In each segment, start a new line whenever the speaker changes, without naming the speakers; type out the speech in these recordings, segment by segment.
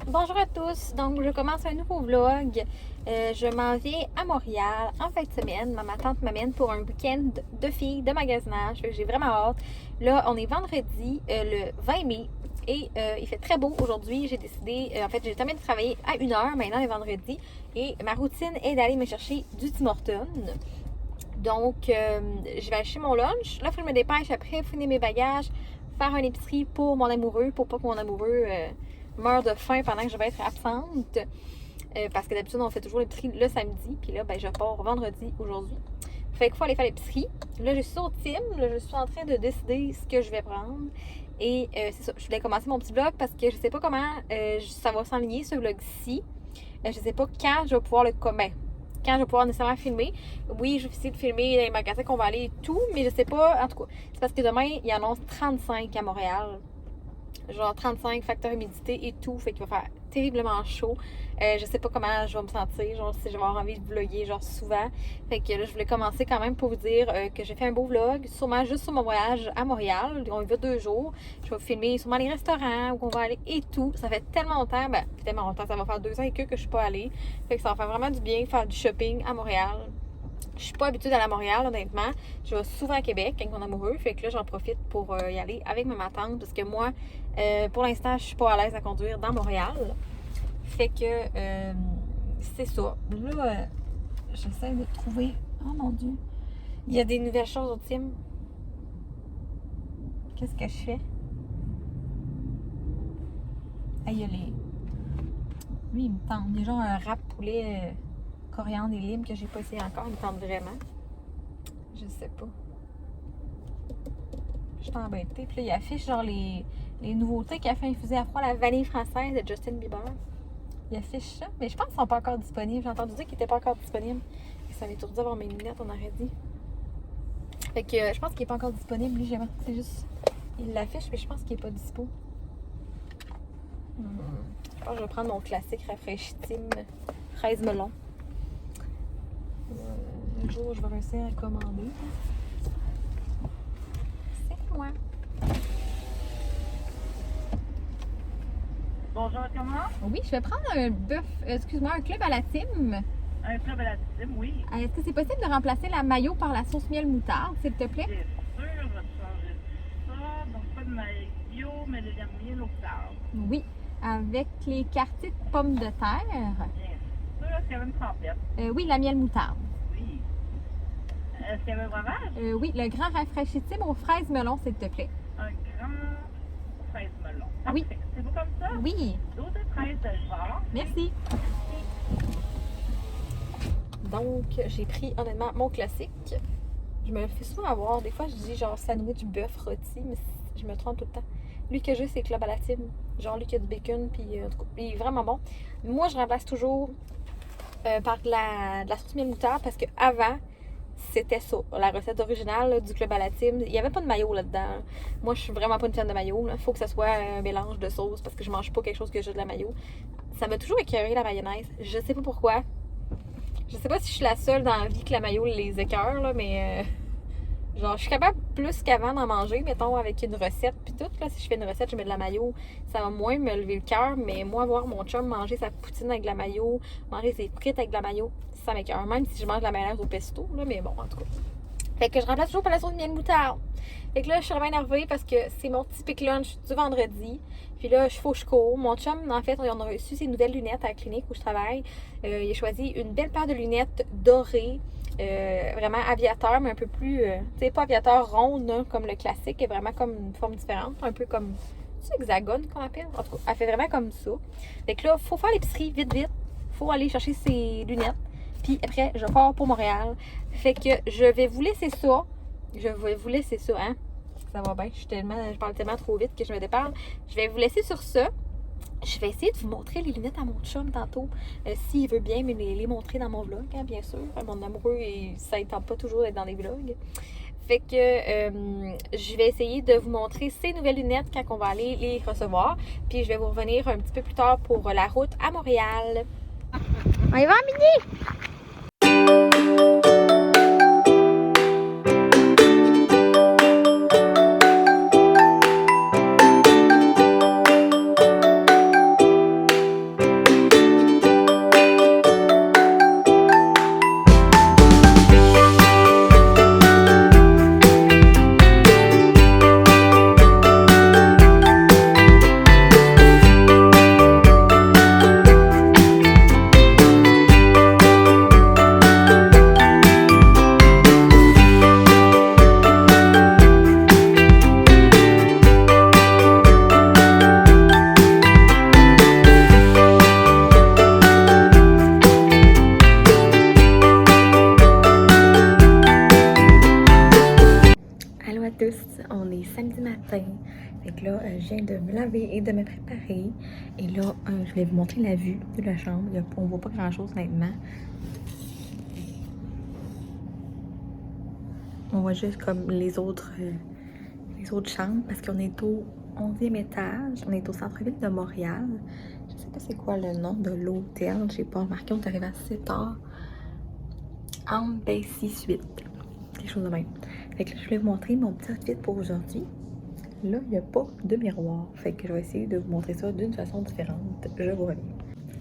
Bonjour à tous, donc je commence un nouveau vlog. Je m'en vais à Montréal en fin de semaine. Ma tante m'amène pour un week-end de filles, de magasinage. J'ai vraiment hâte. Là, on est vendredi, le 20 mai. Et il fait très beau aujourd'hui. J'ai décidé, en fait, j'ai terminé de travailler à 1h, maintenant le vendredi. Et ma routine est d'aller me chercher du Tim Hortons. Donc, je vais acheter mon lunch. Là, il faut que je me dépêche après, finir mes bagages, faire une épicerie pour mon amoureux, pour pas que mon amoureux meure de faim pendant que je vais être absente. Parce que d'habitude, on fait toujours l'épicerie le samedi. Puis là, ben, je pars vendredi aujourd'hui. Fait qu'il faut aller faire l'épicerie. Là, je suis sur Tim. Là, je suis en train de décider ce que je vais prendre. Et c'est ça. Je voulais commencer mon petit vlog parce que je sais pas comment ça va s'enligner, ce vlog-ci. Je sais pas quand je vais pouvoir quand je vais pouvoir nécessairement filmer. Oui, je vais essayer de filmer les magasins qu'on va aller et tout, mais je sais pas. En tout cas, c'est parce que demain, il annonce 35 à Montréal. Genre 35 facteurs humidité et tout. Fait qu'il va faire terriblement chaud. Je sais pas comment je vais me sentir. Genre, si je vais avoir envie de vlogger, genre souvent. Fait que là, je voulais commencer quand même pour vous dire que j'ai fait un beau vlog. Sûrement juste sur mon voyage à Montréal. On y va 2 jours. Je vais filmer sûrement les restaurants où on va aller et tout. Ça fait tellement longtemps. Ben, tellement longtemps. Ça va faire 2 ans et que je suis pas allée. Fait que ça va faire vraiment du bien faire du shopping à Montréal. Je suis pas habituée d'aller à Montréal, honnêtement. Je vais souvent à Québec avec mon amoureux. Fait que là, j'en profite pour y aller avec ma tante. Parce que moi, pour l'instant, je suis pas à l'aise à conduire dans Montréal. Fait que c'est ça. Là, j'essaie de trouver. Oh mon Dieu. Il y a des nouvelles choses au team. Qu'est-ce que je fais? Ah, il y a les. Lui, il me tente. Il y a genre un rap poulet coriandre et lime que j'ai pas essayé encore. Il me tente vraiment. Je sais pas. Je suis embêtée. Puis là, il affiche genre les nouveautés café infusé à froid, la vanille française de Justin Bieber. Il affiche ça, mais je pense qu'ils sont pas encore disponibles. J'ai entendu dire qu'ils étaient pas encore disponibles. Et ça m'étourdit d'avoir mes lunettes, on aurait dit. Fait que je pense qu'il est pas encore disponible. Lui, c'est juste. Il l'affiche, mais je pense qu'il est pas dispo. Je pense que je vais prendre mon classique rafraîchissime fraise melon. Un jour, je vais réussir à commander. C'est moi.
Bonjour, comment?
Oui, je vais prendre un bœuf, un club à la Tim.
Un club à la Tim, oui.
Est-ce que c'est possible de remplacer la mayo par la sauce miel moutarde, s'il te plaît?
Bien sûr, on va te changer ça. Donc, pas de maillot, mais de la miel au cœur.
Oui, avec les quartiers de pommes de terre.
Bien sûr, est-ce qu'il y avait une trempette?
Oui, la miel moutarde.
Oui. Est-ce qu'il y avait un breuvage?
Oui, le grand rafraîchissime aux fraises melon, s'il te plaît.
Un grand fraise melon.
Oui.
Parfait. C'est beau comme ça?
Oui,
12 et 13 de genre.
merci. Donc, j'ai pris honnêtement mon classique. Je me le fais souvent avoir. Des fois, je dis genre sandwich bœuf rôti, mais je me trompe tout le temps. Lui que j'ai, c'est club à la Tim. Genre, lui qui a du bacon, puis en tout cas, il est vraiment bon. Moi, je remplace toujours par de la sauce miel moutarde parce que avant c'était ça, la recette originale là, du club à la Tim. Il n'y avait pas de mayo là-dedans. Moi, je suis vraiment pas une fan de mayo. Il faut que ce soit un mélange de sauce parce que je mange pas quelque chose que j'ai de la mayo. Ça m'a toujours écœuré la mayonnaise. Je sais pas pourquoi. Je sais pas si je suis la seule dans la vie que la mayo les écœure, là, mais genre, je suis capable plus qu'avant d'en manger, mettons, avec une recette. Puis tout, là, si je fais une recette, je mets de la mayo, ça va moins me lever le cœur. Mais moi, voir mon chum manger sa poutine avec de la mayo, manger ses frites avec de la mayo, ça m'écœure. Même si je mange de la mayonnaise au pesto, là, mais bon, en tout cas. Fait que je remplace toujours par la sauce miel moutarde. Fait que là, je suis vraiment énervée parce que c'est mon petit pick lunch du vendredi. Puis là, faut que je cours. Mon chum, en fait, on a reçu ses nouvelles lunettes à la clinique où je travaille. Il a choisi une belle paire de lunettes dorées. Vraiment aviateur, mais un peu plus, tu sais, pas aviateur ronde, hein, comme le classique, est vraiment comme une forme différente, un peu comme, c'est hexagone qu'on appelle, en tout cas, elle fait vraiment comme ça. Fait que là, faut faire l'épicerie vite, vite, faut aller chercher ses lunettes, puis après, je pars pour Montréal. Fait que je vais vous laisser ça, hein, ça va bien, je parle tellement trop vite que je me déparle. Je vais vous laisser sur ça. Je vais essayer de vous montrer les lunettes à mon chum tantôt, s'il veut bien me les montrer dans mon vlog, hein, bien sûr. Mon amoureux, ça ne tente pas toujours d'être dans des vlogs. Fait que je vais essayer de vous montrer ces nouvelles lunettes quand on va aller les recevoir. Puis je vais vous revenir un petit peu plus tard pour la route à Montréal. On y va, Mini! que là, je viens de me laver et de me préparer. Et là, je vais vous montrer la vue de la chambre. On voit pas grand-chose honnêtement. On voit juste comme les autres chambres parce qu'on est au 11e étage. On est au centre-ville de Montréal. Je sais pas c'est quoi le nom de l'hôtel. J'ai pas remarqué, on est arrivé assez tard. Embassy Suite. Quelque chose de même. Fait que là, je vais vous montrer mon petit outfit pour aujourd'hui. Là, il n'y a pas de miroir. Fait que je vais essayer de vous montrer ça d'une façon différente. Je vous reviens.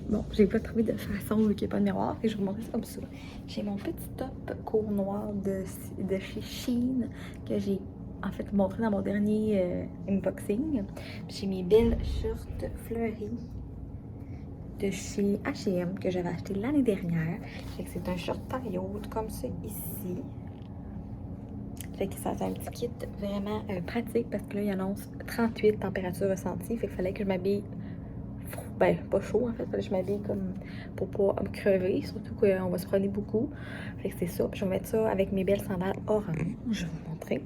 Bon, j'ai pas trouvé de façon vu qu'il n'y a pas de miroir. Fait que je vais vous montrer ça comme ça. J'ai mon petit top court noir de chez Shein que j'ai en fait montré dans mon dernier unboxing. J'ai mes belles shorts fleuries de chez H&M que j'avais acheté l'année dernière. Fait que c'est un short taille haute comme ça ici. Fait que ça fait un petit kit vraiment pratique parce que là, il annonce 38 températures ressenties. Fait qu'il fallait que je m'habille, ben pas chaud en fait, fallait que je m'habille comme pour pas me crever, surtout qu'on va se promener beaucoup. Fait que c'est ça. Puis je vais mettre ça avec mes belles sandales orange. Je vais vous montrer.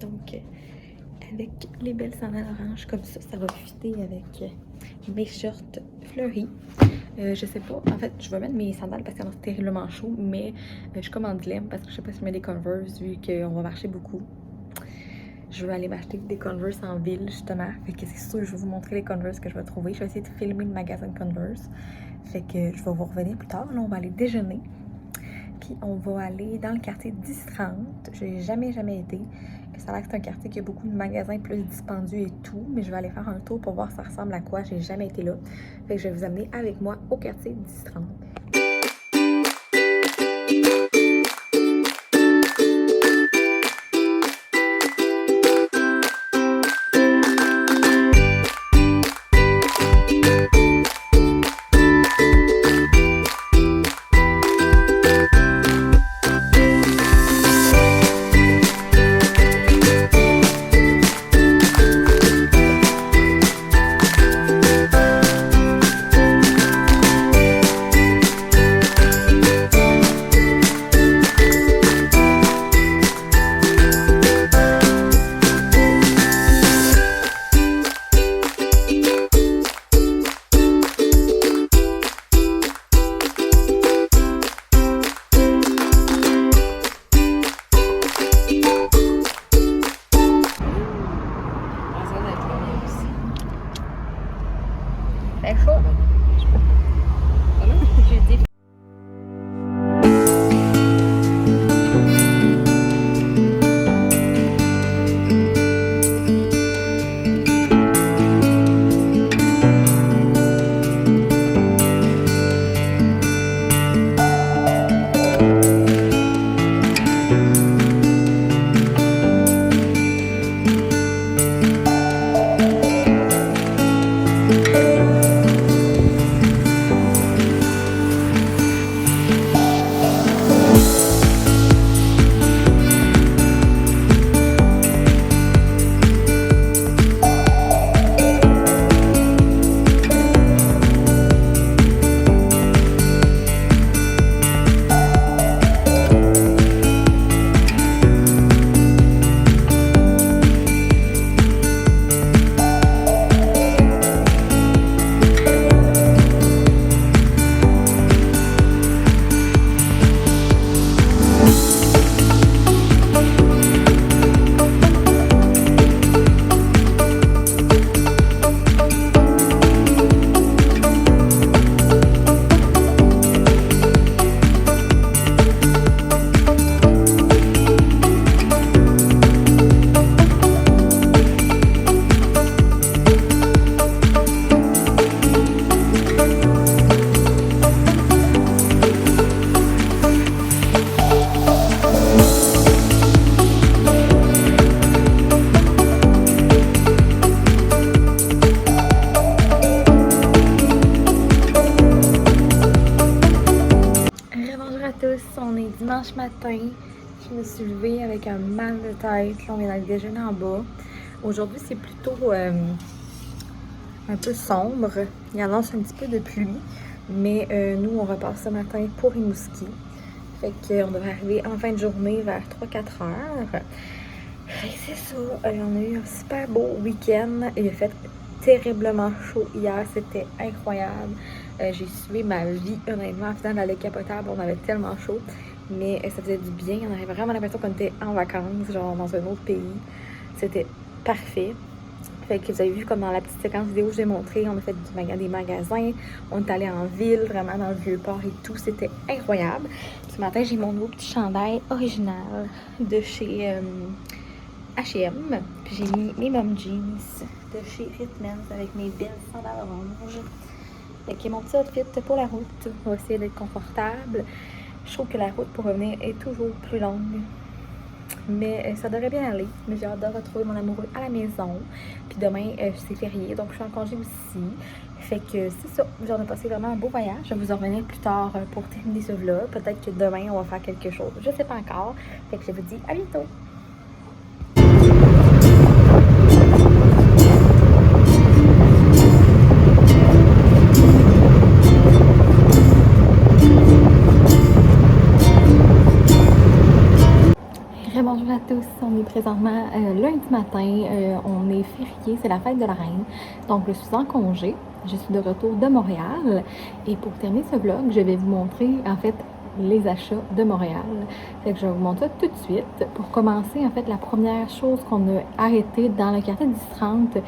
Donc, avec les belles sandales orange comme ça va fitter avec mes shorts fleuris. Je sais pas, en fait, je vais mettre mes sandales parce qu'elles sont terriblement chaud, mais je commande dilemme parce que je sais pas si je mets des Converse vu qu'on va marcher beaucoup. Je vais aller m'acheter des Converse en ville justement. Fait que c'est sûr, je vais vous montrer les Converse que je vais trouver. Je vais essayer de filmer le magasin de Converse. Fait que je vais vous revenir plus tard. Là, on va aller déjeuner. Puis on va aller dans le quartier 1030. Je n'ai jamais été. Ça a l'air que c'est un quartier qui a beaucoup de magasins plus dispendieux et tout. Mais je vais aller faire un tour pour voir ça ressemble à quoi. J'ai jamais été là. Fait que je vais vous amener avec moi au quartier 1030. Fait chaud. J'ai dit. On est dimanche matin. Je me suis levée avec un mal de tête. Là, on est dans le déjeuner en bas. Aujourd'hui, c'est plutôt un peu sombre. Il annonce un petit peu de pluie. Mais nous, on repart ce matin pour Rimouski. Fait qu'on devrait arriver en fin de journée vers 3-4 heures. Fait que c'est ça. On a eu un super beau week-end. Il a fait terriblement chaud hier. C'était incroyable. J'ai suivi ma vie, honnêtement. En faisant la lait capotable, on avait tellement chaud. Mais ça faisait du bien. On avait vraiment l'impression qu'on était en vacances, genre dans un autre pays. C'était parfait. Fait que vous avez vu comme dans la petite séquence vidéo que j'ai montré, on a fait des magasins, on est allé en ville, vraiment dans le Vieux-Port et tout, c'était incroyable. Ce matin, j'ai mon nouveau petit chandail original de chez H&M, puis j'ai mis mes mom jeans de chez Ritmans avec mes belles sandales oranges. Fait que mon petit outfit pour la route, on va essayer d'être confortable. Je trouve que la route pour revenir est toujours plus longue. Mais ça devrait bien aller. Mais j'ai hâte de retrouver mon amoureux à la maison. Puis demain, c'est férié, donc je suis en congé aussi. Fait que c'est ça. J'en ai passé vraiment un beau voyage. Je vais vous en revenir plus tard pour terminer ce vlog. Peut-être que demain, on va faire quelque chose. Je sais pas encore. Fait que je vous dis à bientôt. Bonjour à tous, on est présentement lundi matin, on est férié, c'est la fête de la reine, donc je suis en congé, je suis de retour de Montréal et pour terminer ce vlog, je vais vous montrer en fait les achats de Montréal. Fait que je vais vous montrer ça tout de suite. Pour commencer, en fait, la première chose qu'on a arrêtée dans le quartier 10-30,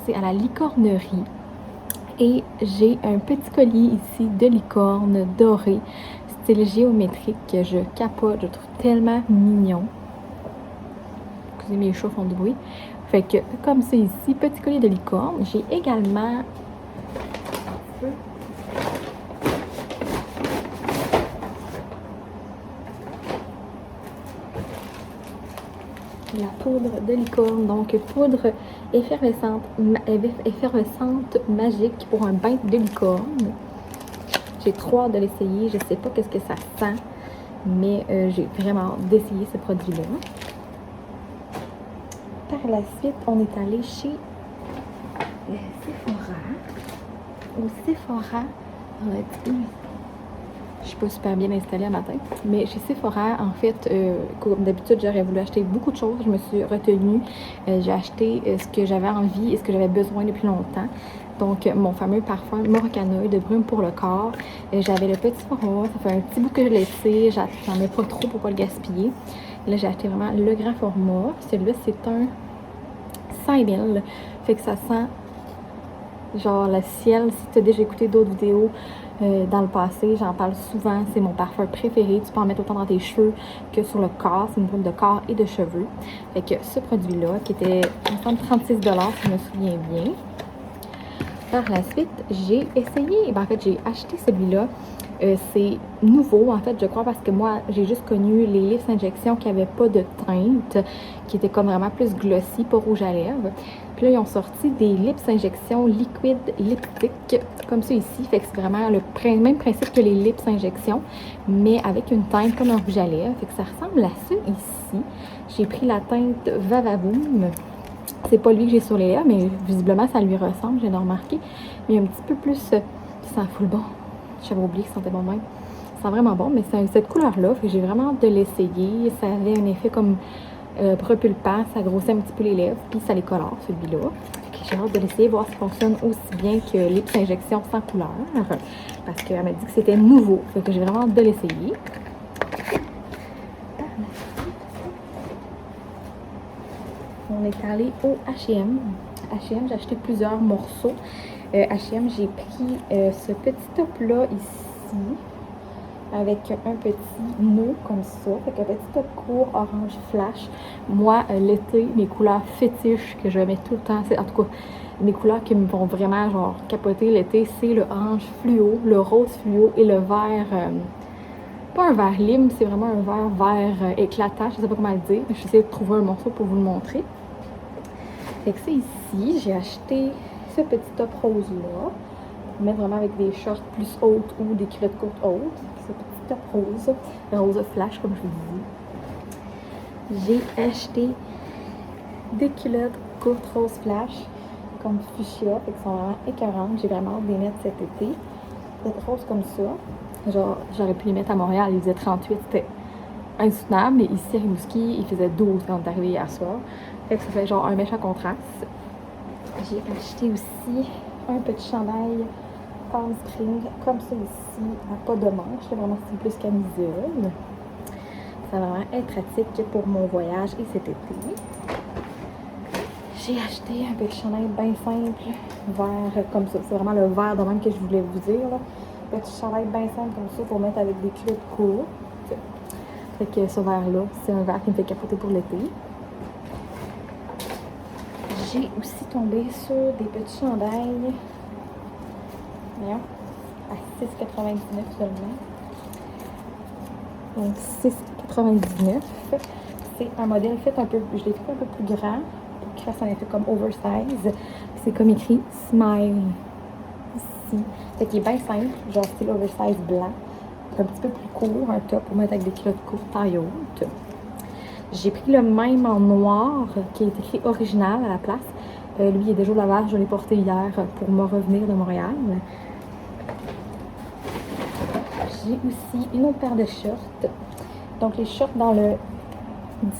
c'est à la licornerie. Et j'ai un petit collier ici de licorne doré, style géométrique, que je capote, je trouve tellement mignon. Mes chats font du bruit. Fait que, comme c'est ici, petit collier de licorne. J'ai également la poudre de licorne. Donc, poudre effervescente magique pour un bain de licorne. J'ai trop hâte de l'essayer. Je sais pas qu'est-ce que ça sent, mais j'ai vraiment hâte d'essayer ce produit-là. Par la suite, on est allé chez Sephora. Au Sephora, je suis pas super bien installée à matin, mais chez Sephora, en fait, comme d'habitude, j'aurais voulu acheter beaucoup de choses. Je me suis retenue. J'ai acheté ce que j'avais envie et ce que j'avais besoin depuis longtemps. Donc, mon fameux parfum Morocanoï de brume pour le corps. J'avais le petit format. Ça fait un petit bout que je l'ai laissé. J'en mets pas trop pour pas le gaspiller. Là, j'ai acheté vraiment le grand format. Celui-là, c'est un 5000. Fait que ça sent genre le ciel. Si tu as déjà écouté d'autres vidéos dans le passé, j'en parle souvent. C'est mon parfum préféré. Tu peux en mettre autant dans tes cheveux que sur le corps. C'est une brume de corps et de cheveux. Fait que ce produit-là, qui était, il me semble, 36$, si je me souviens bien. Par la suite, j'ai essayé, en fait, j'ai acheté celui-là. C'est nouveau, en fait, je crois, parce que moi, j'ai juste connu les lips injections qui n'avaient pas de teinte, qui étaient comme vraiment plus glossy, pas rouge à lèvres. Puis là, ils ont sorti des lips injections liquide lipstick, comme ça ici. Fait que c'est vraiment le même principe que les lips injections, mais avec une teinte comme un rouge à lèvres. Fait que ça ressemble à ça ici. J'ai pris la teinte Vavavoom. C'est pas lui que j'ai sur les lèvres, mais visiblement, ça lui ressemble, j'ai remarqué. Mais un petit peu plus, ça sent full bon. J'avais oublié que ça sentait bon même. Ça sent vraiment bon, mais c'est cette couleur-là. J'ai vraiment hâte de l'essayer. Ça avait un effet comme propulpant. Ça grossit un petit peu les lèvres. Puis ça les colore, celui-là. J'ai hâte de l'essayer, voir si ça fonctionne aussi bien que les petites injections sans couleur. Parce qu'elle m'a dit que c'était nouveau. Fait que j'ai vraiment hâte de l'essayer. On est allé au H&M. H&M, j'ai acheté plusieurs morceaux. H&M, j'ai pris ce petit top-là ici, avec un petit nœud comme ça. Fait qu'un petit top court orange flash. Moi, l'été, mes couleurs fétiches que je mets tout le temps, en tout cas, mes couleurs qui me vont vraiment genre capoter l'été, c'est le orange fluo, le rose fluo et le vert, pas un vert lime, c'est vraiment un vert éclatant, je sais pas comment le dire, mais je vais essayer de trouver un morceau pour vous le montrer. Fait que c'est ici, j'ai acheté ce petit top rose-là, pour mettre vraiment avec des shorts plus hautes ou des culottes courtes hautes. Ce petit top rose, rose flash comme je vous dis. J'ai acheté des culottes courtes rose flash, comme fuchsia, fait qu'elles sont vraiment écœurantes. J'ai vraiment hâte de les mettre cet été. Cette rose comme ça. Genre, j'aurais pu les mettre à Montréal, il faisait 38, c'était insoutenable, mais ici à Rimouski, il faisait 12 quand on est arrivé hier soir. Fait que ça fait genre un méchant contraste. J'ai acheté aussi un petit chandail Palm Spring, comme ça ici, à pas de manche, c'est vraiment style plus camisole. Ça va vraiment être pratique pour mon voyage et cet été. J'ai acheté un petit chandail bien simple, vert comme ça. C'est vraiment le vert de même que je voulais vous dire. Là. Petit chandail bien simple comme ça pour mettre avec des culottes courtes. Fait que ce vert-là, c'est un vert qui me fait capoter pour l'été. J'ai aussi tombé sur des petits chandails. Voyons, à 6,99 seulement. Donc 6,99. C'est un modèle fait un peu, je l'ai fait un peu plus grand pour qu'il fasse un effet comme oversize. C'est comme écrit Smile ici. Fait qu'il est bien simple, genre style oversize blanc. Un petit peu plus court, un top pour mettre avec des culottes courtes taille haute. J'ai pris le même en noir qui est écrit original à la place. Lui, il est déjà au lavage, je l'ai porté hier pour me revenir de Montréal. J'ai aussi une autre paire de shorts. Donc les shorts dans le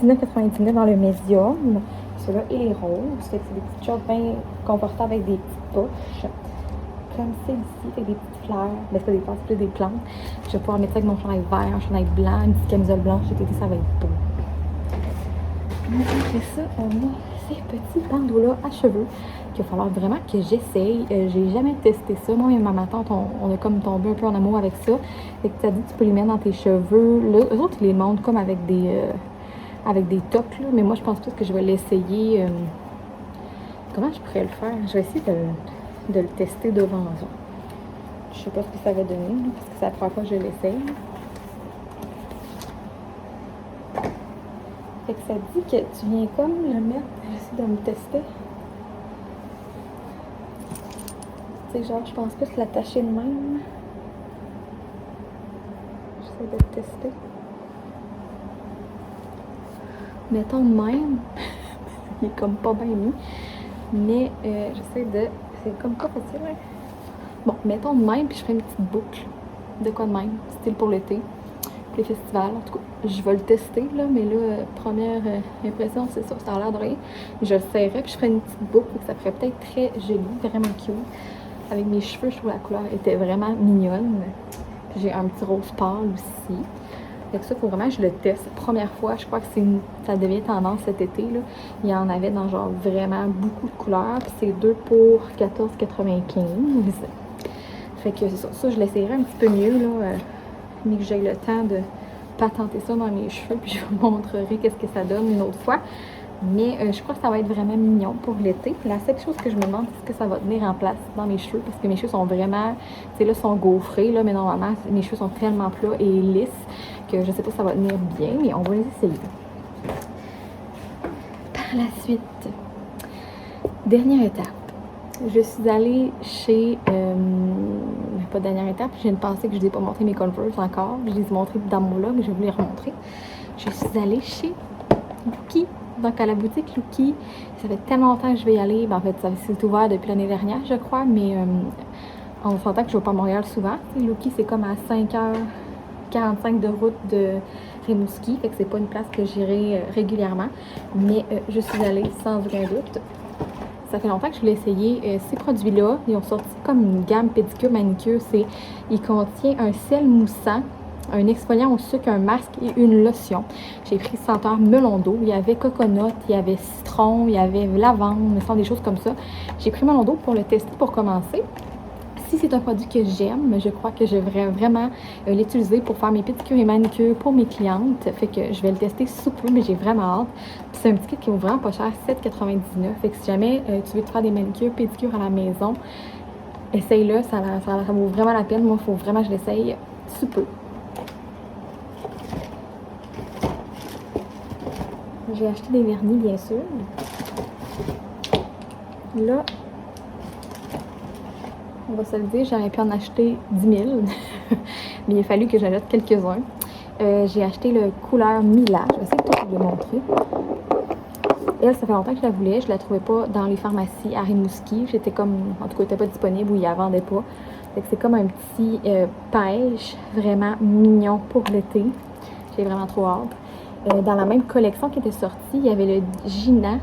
19,99 dans le médium. Ceux-là et les roses. Fait que c'est des petites shorts bien confortables avec des petites poches. Comme c'est ici, avec des petites fleurs. Ben, c'est pas des fleurs, c'est plus des plantes. Je vais pouvoir mettre ça avec mon chandail vert, un chandail blanc, une petite camisole blanche. J'ai dit ça va être beau. Après ça, on a ces petits bandeaux-là à cheveux qu'il va falloir vraiment que j'essaye. J'ai jamais testé ça. Moi et ma tante, on a comme tombé un peu en amour avec ça. Fait que tu as dit que tu peux les mettre dans tes cheveux. Là, eux autres, ils les montent comme avec des tocs, là. Mais moi, je pense plus que je vais l'essayer. Comment je pourrais le faire? Je vais essayer de le tester devant eux. Je sais pas ce que ça va donner, là, parce que c'est la première fois que je l'essaye. Fait que ça dit que tu viens comme le mettre, j'essaie de me tester. Tu sais, genre, je pense plus l'attacher de même. J'essaie de le tester. Mettons de même. Il est comme pas bien mis. Mais j'essaie de... C'est comme pas facile, hein? Bon, mettons de même, puis je ferai une petite boucle. De quoi de même? Style pour l'été. Les festivals, en tout cas, je vais le tester, là, mais là, première impression, c'est ça, ça a l'air de rien. Je le serrerai, puis je ferai une petite boucle, ça ferait peut-être très joli, vraiment cute. Avec mes cheveux, je trouve la couleur était vraiment mignonne. Puis j'ai un petit rose pâle aussi. Fait que ça, faut vraiment que je le teste. Première fois, je crois que ça devient tendance cet été, là. Il y en avait dans genre vraiment beaucoup de couleurs, puis c'est 2 pour 14,95. Fait que c'est ça, ça je l'essayerai un petit peu mieux, là. Mais que j'ai le temps de patenter ça dans mes cheveux, puis je vous montrerai qu'est-ce que ça donne une autre fois. Mais je crois que ça va être vraiment mignon pour l'été. La seule chose que je me demande, c'est ce que ça va tenir en place dans mes cheveux, parce que mes cheveux sont vraiment, tu sais, là, sont gaufrés, là, mais normalement, mes cheveux sont tellement plats et lisses que je sais pas si ça va tenir bien, mais on va les essayer. Par la suite, dernière étape. Je suis allée chez... pas dernière étape, j'ai une pensée que je ne vous ai pas montré mes Converse encore. Je les ai montrés dans mon vlog, je vais vous les remontrer. Je suis allée chez Lucky, donc à la boutique Lucky. Ça fait tellement longtemps que je vais y aller. Ben, en fait, c'est ouvert depuis l'année dernière, je crois, mais on s'entend que je ne vais pas à Montréal souvent. Lucky, c'est comme à 5h45 de route de Rimouski, fait que c'est pas une place que j'irai régulièrement. Mais je suis allée sans aucun doute. Ça fait longtemps que je voulais essayer ces produits-là. Ils ont sorti comme une gamme pédicure, manicure. Il contient un sel moussant, un exfoliant au sucre, un masque et une lotion. J'ai pris senteur melon d'eau. Il y avait coconut, il y avait citron, il y avait lavande, me semble des choses comme ça. J'ai pris melon d'eau pour le tester pour commencer. Si c'est un produit que j'aime, je crois que je vais vraiment l'utiliser pour faire mes pédicures et manicures pour mes clientes. Fait que je vais le tester sous peu, mais j'ai vraiment hâte. Puis c'est un petit kit qui vaut vraiment pas cher, 7,99. Fait que si jamais tu veux te faire des manicures, pédicures à la maison, essaye-le, ça vaut vraiment la peine. Moi, il faut vraiment que je l'essaye sous peu. J'ai acheté des vernis, bien sûr. Là, on va se le dire, j'aurais pu en acheter 10 000, mais il a fallu que j'achète quelques-uns. J'ai acheté le couleur Mila, je vais essayer de vous le montrer. Elle, ça fait longtemps que je la voulais, je la trouvais pas dans les pharmacies à Rimouski. J'étais comme, en tout cas, elle n'était pas disponible ou ils la vendaient pas. Fait que c'est comme un petit pêche vraiment mignon pour l'été. J'ai vraiment trop hâte. Dans la même collection qui était sortie, il y avait le Gina,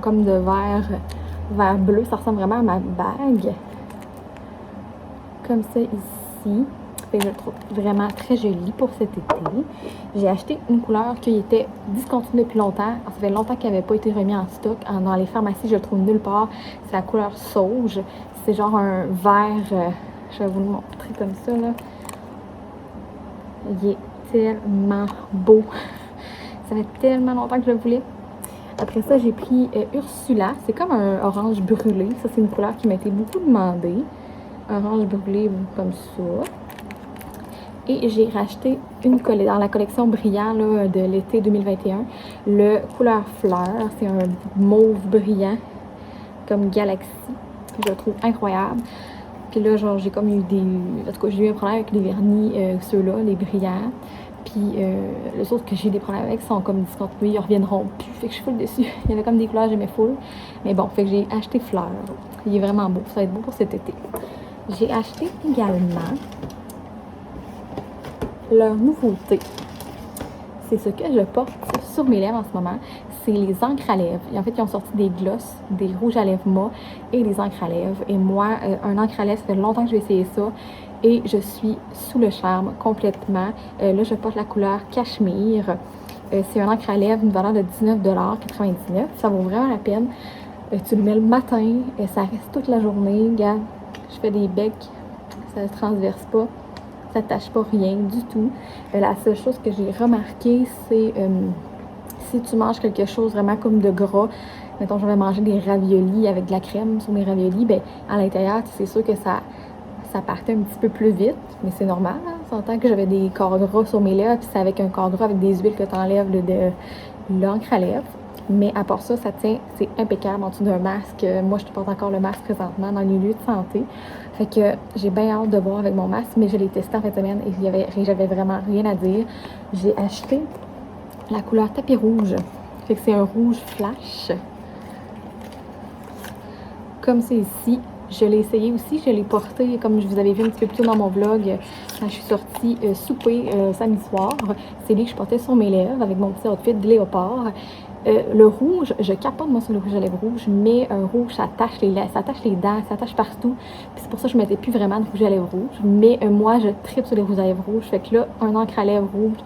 comme de vert bleu. Ça ressemble vraiment à ma bague. Comme ça ici. Fait que je le trouve vraiment très joli pour cet été. J'ai acheté une couleur qui était discontinue depuis longtemps. Ça fait longtemps qu'elle n'avait pas été remis en stock. Dans les pharmacies, je le trouve nulle part. C'est la couleur sauge. C'est genre un vert, je vais vous le montrer comme ça, là. Il est tellement beau. Ça fait tellement longtemps que je le voulais. Après ça, j'ai pris Ursula. C'est comme un orange brûlé. Ça, c'est une couleur qui m'a été beaucoup demandée. Orange brûlé comme ça. Et j'ai racheté dans la collection brillant là, de l'été 2021, le couleur fleur. C'est un mauve brillant, comme Galaxy. Je le trouve incroyable. Puis là, genre, j'ai comme eu en tout cas, j'ai eu un problème avec les vernis, ceux-là, les brillants. Puis les autres que j'ai des problèmes avec sont comme discontinués, ils reviendront plus. Fait que je suis full dessus. Il y avait comme des couleurs, j'aimais full. Mais bon, fait que j'ai acheté fleur. Il est vraiment beau. Ça va être beau pour cet été. J'ai acheté également leur nouveauté. C'est ce que je porte sur mes lèvres en ce moment. C'est les encres à lèvres. En fait, ils ont sorti des glosses, des rouges à lèvres mat et des encres à lèvres. Et moi, un encre à lèvres, ça fait longtemps que je vais essayer ça. Et je suis sous le charme complètement. Là, je porte la couleur Cachemire. C'est un encre à lèvres, une valeur de 19,99 $. Ça vaut vraiment la peine. Tu le mets le matin, ça reste toute la journée. Regarde, je fais des becs, ça ne transverse pas. Ça ne tâche pas rien du tout. La seule chose que j'ai remarqué, c'est si tu manges quelque chose vraiment comme de gras, mettons je vais manger des raviolis avec de la crème sur mes raviolis, ben à l'intérieur, c'est sûr que ça partait un petit peu plus vite, mais c'est normal. Hein? On s'entend que j'avais des corps gras sur mes lèvres, puis c'est avec un corps gras avec des huiles que tu enlèves de l'encre à lèvres. Mais à part ça, ça tient, c'est impeccable en dessous d'un masque. Moi, je te porte encore le masque présentement dans les lieux de santé. Fait que j'ai bien hâte de voir avec mon masque, mais je l'ai testé en fin de semaine et j'avais vraiment rien à dire. J'ai acheté la couleur tapis rouge. Fait que c'est un rouge flash. Comme c'est ici. Je l'ai essayé aussi, je l'ai porté, comme je vous avais vu un petit peu plus tôt dans mon vlog, quand je suis sortie souper samedi soir. C'est lui que je portais sur mes lèvres avec mon petit outfit de léopard. Le rouge, je capote moi sur le rouge à lèvres rouge, mais un rouge, ça attache les dents, ça attache partout. Puis c'est pour ça que je ne mettais plus vraiment de rouge à lèvres rouge. Mais moi, je tripe sur les rouges à lèvres rouges. Fait que là, un encre à lèvres rouge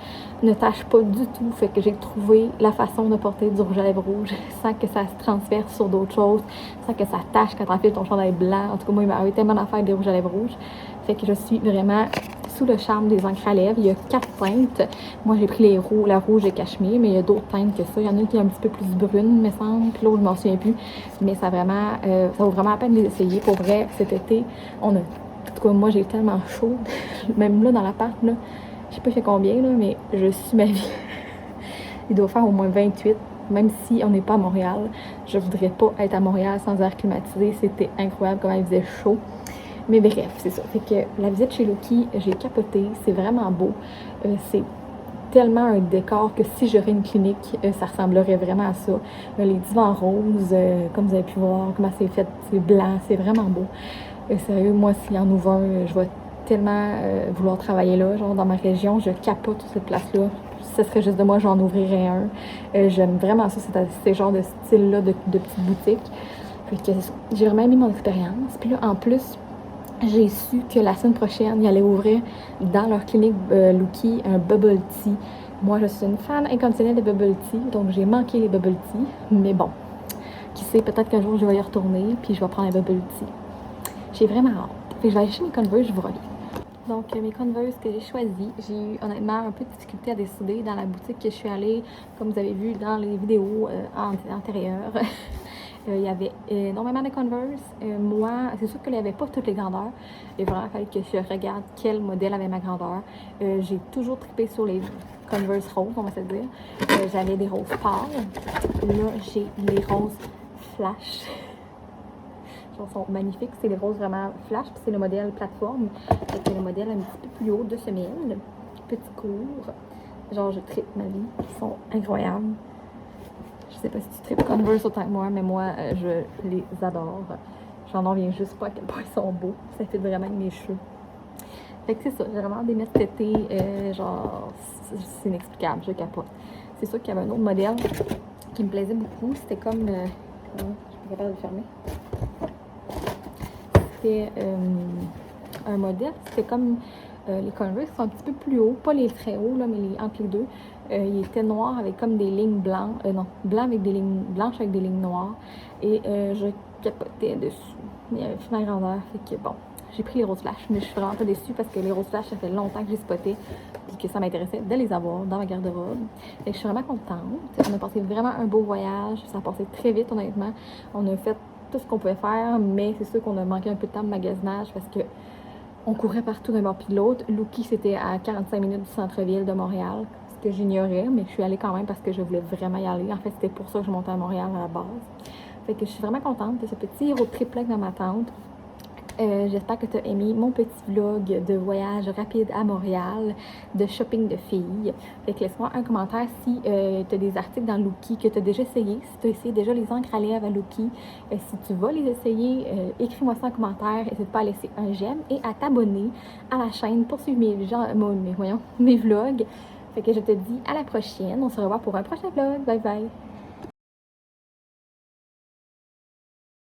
ne tâche pas du tout. Fait que j'ai trouvé la façon de porter du rouge à lèvres rouge sans que ça se transfère sur d'autres choses, sans que ça tâche quand tu enfiles ton chandail blanc. En tout cas, moi, il m'a eu tellement d'affaires des rouges à lèvres rouges. Fait que je suis vraiment sous le charme des encres à lèvres. Il y a 4 teintes. Moi, j'ai pris la rouge et cachemire, mais il y a d'autres teintes que ça. Il y en a une qui est un petit peu plus brune, me semble, puis l'autre, je m'en souviens plus. Mais ça vaut vraiment la peine de les essayer. Pour vrai, cet été, en tout cas, moi, j'ai tellement chaud. Même là, dans l'appart, là, je sais pas fait combien, là, mais je suis ma vie. Il doit faire au moins 28. Même si on n'est pas à Montréal, je voudrais pas être à Montréal sans air climatisé. C'était incroyable comment il faisait chaud. Mais bref, c'est ça. Fait que la visite chez Loki, j'ai capoté. C'est vraiment beau. C'est tellement un décor que si j'aurais une clinique, ça ressemblerait vraiment à ça. Les divans roses, comme vous avez pu voir, comment c'est fait, c'est blanc, c'est vraiment beau. Sérieux, moi, s'il y en ouvre un, je vais tellement vouloir travailler là. Genre, dans ma région, je capote sur cette place-là. Si ce serait juste de moi, j'en ouvrirais un. J'aime vraiment ça, c'est genre de style-là de petite boutique. Fait que j'ai vraiment aimé mon expérience. Puis là, en plus, j'ai su que la semaine prochaine, ils allaient ouvrir dans leur clinique Loki un bubble tea. Moi, je suis une fan inconditionnelle de bubble tea, donc j'ai manqué les bubble tea. Mais bon, qui sait, peut-être qu'un jour, je vais y retourner, puis je vais prendre un bubble tea. J'ai vraiment hâte. Fait que je vais aller chez mes Converse, je vous reviens. Donc, mes Converse que j'ai choisis, j'ai eu honnêtement un peu de difficulté à décider dans la boutique que je suis allée, comme vous avez vu dans les vidéos antérieures. Il y avait énormément de Converse. Moi, c'est sûr qu'il n'y avait pas toutes les grandeurs. Il a vraiment fallu que je regarde quel modèle avait ma grandeur. J'ai toujours trippé sur les Converse roses, on va se dire. J'avais des roses pâles. Là, j'ai les roses flash. Ils sont magnifiques. C'est les roses vraiment flash. Puis c'est le modèle plateforme. C'est le modèle un petit peu plus haut de semelle. Petit court. Genre, je trippe ma vie. Ils sont incroyables. Je sais pas si tu tripes Converse autant que moi, mais moi, je les adore. j'en reviens juste pas à quel point ils sont beaux. Ça fait vraiment avec mes cheveux. Fait que c'est ça, j'ai vraiment des mettre cet été, genre, c'est inexplicable, je capote. C'est sûr qu'il y avait un autre modèle qui me plaisait beaucoup, c'était comme, je suis pas capable de le fermer. C'était un modèle, c'était comme les Converse qui sont un petit peu plus hauts, pas les très hauts, là, mais entre les deux. Il était noir avec comme des lignes blanches, non, blanc avec des lignes blanches avec des lignes noires. Et je capotais dessus. Il y avait une ma grandeur, fait que bon. J'ai pris les roses flash, mais je suis vraiment pas déçue parce que les roses flash, ça fait longtemps que j'ai spoté et que ça m'intéressait de les avoir dans ma garde-robe. Fait que je suis vraiment contente. On a passé vraiment un beau voyage. Ça a passé très vite, honnêtement. On a fait tout ce qu'on pouvait faire, mais c'est sûr qu'on a manqué un peu de temps de magasinage parce que on courait partout d'un bord puis de l'autre. Lucky, c'était à 45 minutes du centre-ville de Montréal, ce que j'ignorais, mais je suis allée quand même parce que je voulais vraiment y aller. En fait, c'était pour ça que je montais à Montréal à la base. Fait que je suis vraiment contente de ce petit road trip-là dans ma tante. J'espère que tu as aimé mon petit vlog de voyage rapide à Montréal, de shopping de filles. Fait que laisse-moi un commentaire si tu as des articles dans Lookie que tu as déjà essayé, si tu as essayé déjà les encres à lèvres à Lookie. Si tu vas les essayer, écris-moi ça en commentaire. N'hésite pas à laisser un j'aime et à t'abonner à la chaîne pour suivre mes vlogs. Fait que je te dis à la prochaine. On se revoit pour un prochain vlog. Bye bye!